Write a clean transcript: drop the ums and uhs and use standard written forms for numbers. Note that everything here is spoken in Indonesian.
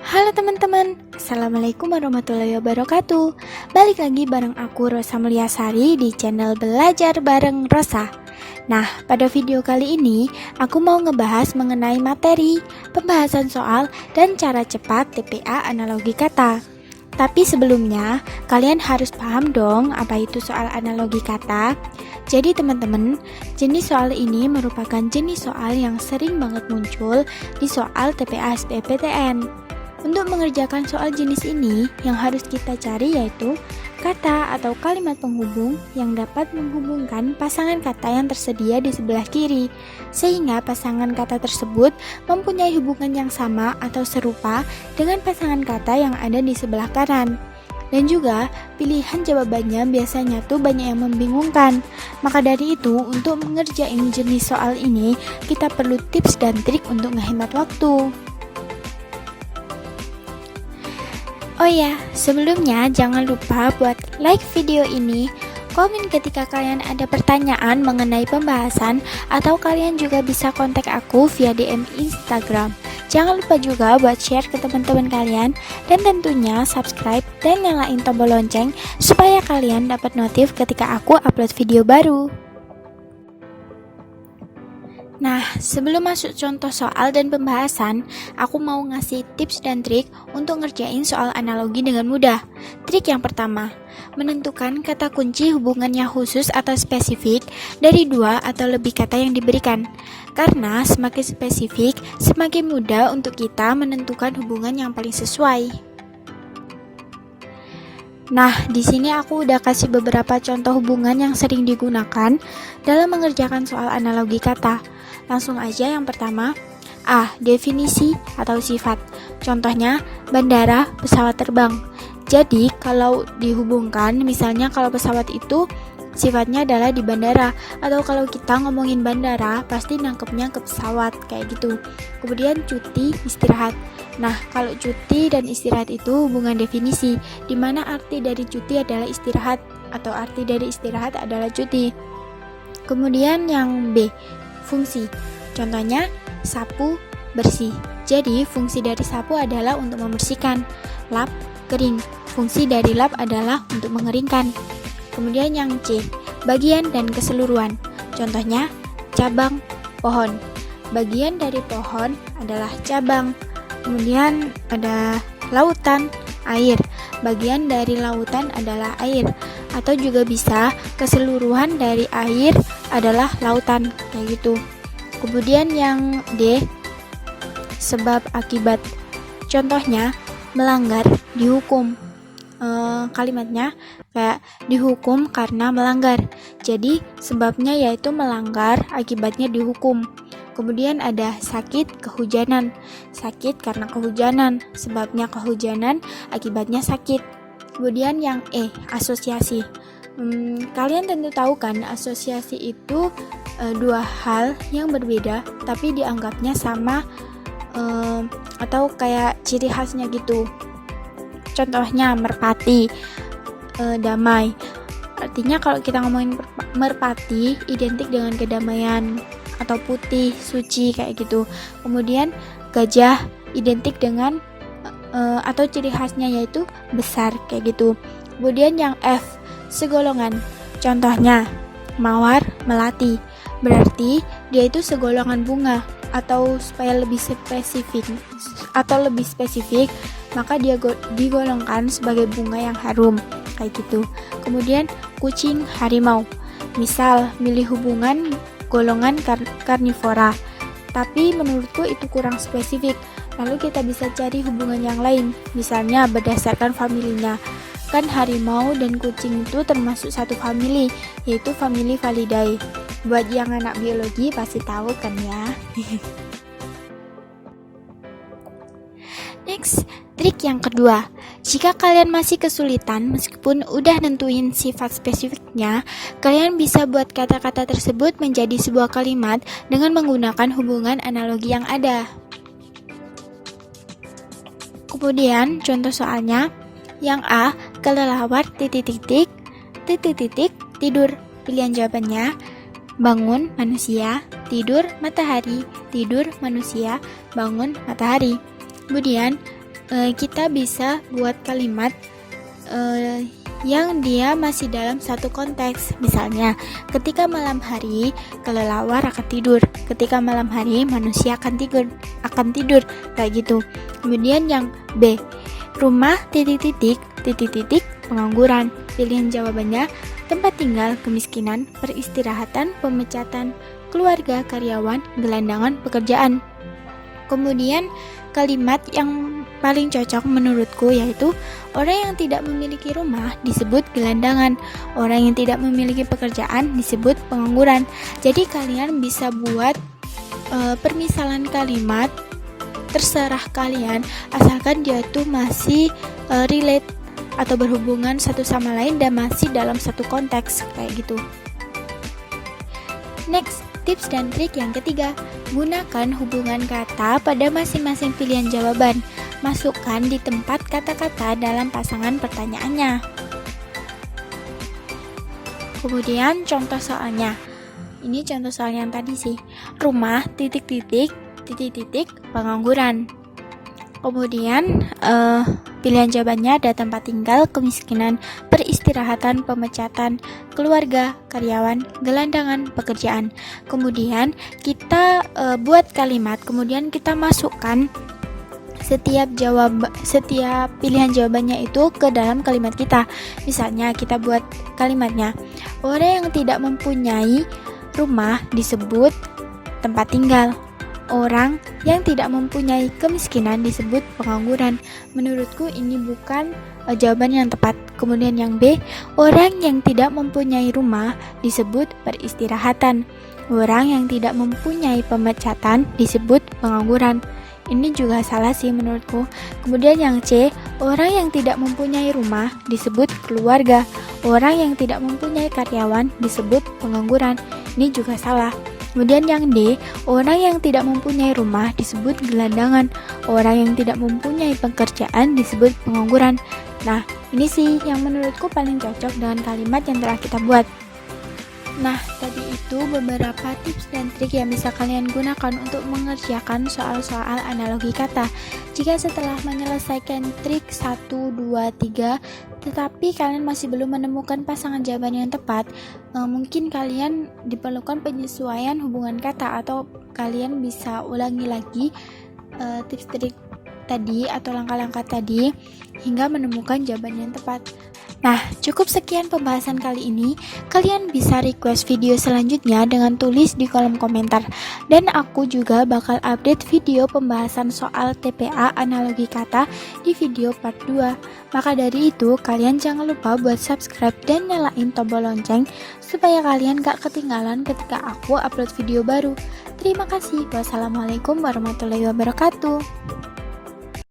Halo teman-teman, Assalamualaikum warahmatullahi wabarakatuh. Balik lagi bareng aku Rosa Mulyasari di channel Belajar Bareng Rosa. Nah, pada video kali ini aku mau ngebahas mengenai materi, pembahasan soal, dan cara cepat TPA analogi kata. Tapi sebelumnya, kalian harus paham dong apa itu soal analogi kata. Jadi teman-teman, jenis soal ini merupakan jenis soal yang sering banget muncul di soal TPA SBMPTN. Untuk mengerjakan soal jenis ini, yang harus kita cari yaitu kata atau kalimat penghubung yang dapat menghubungkan pasangan kata yang tersedia di sebelah kiri, sehingga pasangan kata tersebut mempunyai hubungan yang sama atau serupa dengan pasangan kata yang ada di sebelah kanan. Dan juga, pilihan jawabannya biasanya tuh banyak yang membingungkan. Maka dari itu, untuk mengerjain jenis soal ini, kita perlu tips dan trik untuk menghemat waktu. Oh ya, sebelumnya jangan lupa buat like video ini, komen ketika kalian ada pertanyaan mengenai pembahasan, atau kalian juga bisa kontak aku via DM Instagram. Jangan lupa juga buat share ke teman-teman kalian, dan tentunya subscribe dan nyalain tombol lonceng supaya kalian dapat notif ketika aku upload video baru. Nah, sebelum masuk contoh soal dan pembahasan, aku mau ngasih tips dan trik untuk ngerjain soal analogi dengan mudah. Trik yang pertama, menentukan kata kunci hubungannya khusus atau spesifik dari dua atau lebih kata yang diberikan. Karena semakin spesifik, semakin mudah untuk kita menentukan hubungan yang paling sesuai. Nah, di sini aku udah kasih beberapa contoh hubungan yang sering digunakan dalam mengerjakan soal analogi kata. Langsung aja yang pertama, A. Definisi atau sifat. Contohnya, bandara, pesawat terbang. Jadi, kalau dihubungkan, misalnya kalau pesawat itu sifatnya adalah di bandara, atau kalau kita ngomongin bandara, pasti nangkepnya ke pesawat, kayak gitu. Kemudian cuti, istirahat. Nah, kalau cuti dan istirahat itu hubungan definisi, di mana arti dari cuti adalah istirahat, atau arti dari istirahat adalah cuti. Kemudian yang B, fungsi. Contohnya, sapu, bersih. Jadi, fungsi dari sapu adalah untuk membersihkan. Lap, kering. Fungsi dari lap adalah untuk mengeringkan. Kemudian yang C, bagian dan keseluruhan. Contohnya, cabang, pohon. Bagian dari pohon adalah cabang. Kemudian ada lautan, air. Bagian dari lautan adalah air. Atau juga bisa keseluruhan dari air adalah lautan, kayak gitu. Kemudian yang D, sebab akibat. Contohnya, melanggar, dihukum. Kalimatnya kayak dihukum karena melanggar. Jadi sebabnya yaitu melanggar, akibatnya dihukum. Kemudian ada sakit, kehujanan. Sakit karena kehujanan, sebabnya kehujanan, akibatnya sakit. Kemudian yang E, asosiasi. Kalian tentu tahu kan, asosiasi itu dua hal yang berbeda tapi dianggapnya sama, atau kayak ciri khasnya gitu. Contohnya merpati, damai. Artinya kalau kita ngomongin merpati identik dengan kedamaian, atau putih, suci, kayak gitu. Kemudian gajah identik dengan atau ciri khasnya yaitu besar, kayak gitu. Kemudian yang F, segolongan. Contohnya mawar, melati. Berarti dia itu segolongan bunga, atau supaya lebih spesifik maka dia digolongkan sebagai bunga yang harum, kayak gitu. Kemudian kucing, harimau. Misal milih hubungan golongan karnivora, tapi menurutku itu kurang spesifik. Lalu kita bisa cari hubungan yang lain, misalnya berdasarkan familinya. Kan harimau dan kucing itu termasuk satu famili, yaitu famili Felidae. Buat yang anak biologi pasti tahu kan ya. Next, trik yang kedua. Jika kalian masih kesulitan meskipun udah nentuin sifat spesifiknya, kalian bisa buat kata-kata tersebut menjadi sebuah kalimat dengan menggunakan hubungan analogi yang ada. Kemudian contoh soalnya, yang A, kelelawar tidur. Pilihan jawabannya, bangun manusia, tidur matahari, tidur manusia, bangun matahari. Kemudian kita bisa buat kalimat yang dia masih dalam satu konteks. Misalnya, ketika malam hari kelelawar akan tidur. Ketika malam hari manusia akan tidur kayak gitu. Kemudian yang B, rumah titik-titik pengangguran. Pilihan jawabannya tempat tinggal, kemiskinan, peristirahatan, pemecatan, keluarga, karyawan, gelandangan, pekerjaan. Kemudian kalimat yang paling cocok menurutku yaitu orang yang tidak memiliki rumah disebut gelandangan, orang yang tidak memiliki pekerjaan disebut pengangguran. Jadi kalian bisa buat permisalan kalimat terserah kalian, asalkan dia tuh masih relate atau berhubungan satu sama lain dan masih dalam satu konteks kayak gitu. Next, tips dan trik yang ketiga, gunakan hubungan kata pada masing-masing pilihan jawaban. Masukkan di tempat kata-kata dalam pasangan pertanyaannya. Kemudian contoh soalnya. Ini contoh soal yang tadi sih. Rumah titik-titik pengangguran. Kemudian pilihan jawabannya ada tempat tinggal, kemiskinan, peristirahatan, pemecatan, keluarga, karyawan, gelandangan, pekerjaan. Kemudian kita buat kalimat, kemudian kita masukkan setiap pilihan jawabannya itu ke dalam kalimat kita. Misalnya kita buat kalimatnya, orang yang tidak mempunyai rumah disebut tempat tinggal. Orang yang tidak mempunyai kemiskinan disebut pengangguran. Menurutku ini bukan jawaban yang tepat. Kemudian yang B, orang yang tidak mempunyai rumah disebut peristirahatan. Orang yang tidak mempunyai pemecatan disebut pengangguran. Ini juga salah sih menurutku. Kemudian yang C, orang yang tidak mempunyai rumah disebut keluarga. Orang yang tidak mempunyai karyawan disebut pengangguran. Ini juga salah. Kemudian yang D, orang yang tidak mempunyai rumah disebut gelandangan. Orang yang tidak mempunyai pekerjaan disebut pengangguran. Nah, ini sih yang menurutku paling cocok dengan kalimat yang telah kita buat. Nah, tadi itu beberapa tips dan trik yang bisa kalian gunakan untuk mengerjakan soal-soal analogi kata. Jika setelah menyelesaikan trik 1, 2, 3, tetapi kalian masih belum menemukan pasangan jawaban yang tepat, mungkin kalian diperlukan penyesuaian hubungan kata, atau kalian bisa ulangi lagi tips trik tadi atau langkah-langkah tadi hingga menemukan jawaban yang tepat. Nah, cukup sekian pembahasan kali ini. Kalian bisa request video selanjutnya dengan tulis di kolom komentar. Dan aku juga bakal update video pembahasan soal TPA analogi kata di video part 2. Maka dari itu, kalian jangan lupa buat subscribe dan nyalain tombol lonceng supaya kalian gak ketinggalan ketika aku upload video baru. Terima kasih. Wassalamualaikum warahmatullahi wabarakatuh.